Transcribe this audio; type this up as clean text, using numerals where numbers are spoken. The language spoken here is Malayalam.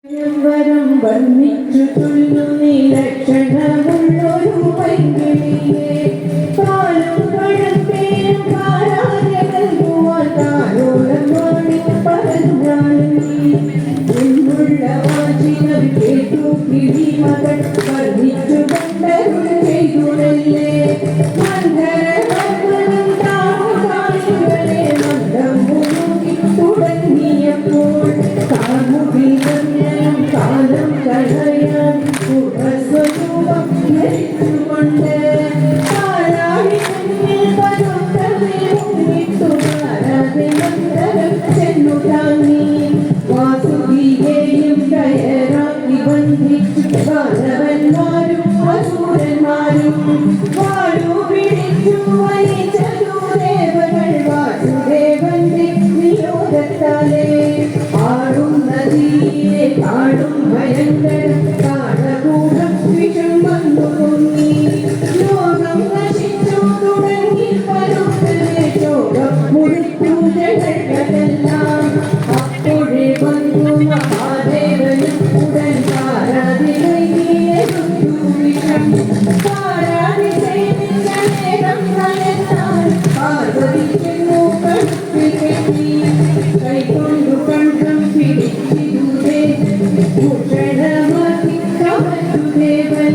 വരം വർണ്ണിച്ചു തുള്ളുന്നി ലക്ഷണമുള്ളൊരു പൈങ്കിളിയെ പാലും പഴത്തേനും പാരാതെ നൽകുവാൻ താരോളം വാണി പറഞ്ഞാളി എന്നുള്ള വാചിനം കേട്ടു കിളി മകൾ വർണ്ണിച്ചു കൊണ്ടരുൾ ചെയ്തുടല്ലേ മന്ധരമർമ്മനും താമുകാലികളെ മന്ദം മുഴുകി തുടങ്ങിയപ്പോൾ കാലം കളയാൻ സ്വരൂപം ധരിച്ചുകൊണ്ട് പാരാളിൽ ചെന്നു താങ്ങി വാസുകിയെയും കയറാക്കി ബന്ധിച്ചു ബാലവന്മാരും അസൂരന്മാരും വാഴു പിടിച്ചു വലിച്ചതു ദേവകൾ വാസുദേവന്റെ നിയോഗത്താലേ ആടും നദിയെ കാടും ഭയങ്കരം കാടകൂടം വിഷം വന്നു പൊങ്ങി ലോകം നശിച്ചു തുടങ്ങി പരുത്തനെ ശോകം മുറിച്ചു ജഗതെല്ലാം അപ്പോഴേ വന്നു മഹാദേവനും ഉടൻ പാരാതിരയിലെടുത്തു വിഷം പാരാതിരേരം നയന്നാൽ പാർവതിക്കുന്നു കടുപ്പിക്കെത്തി കൈകൊണ്ടു കണ്ഠം പിടിച്ചിരുതേ ഭൂഷണമാക്കി കവച്ചു ദേവൻ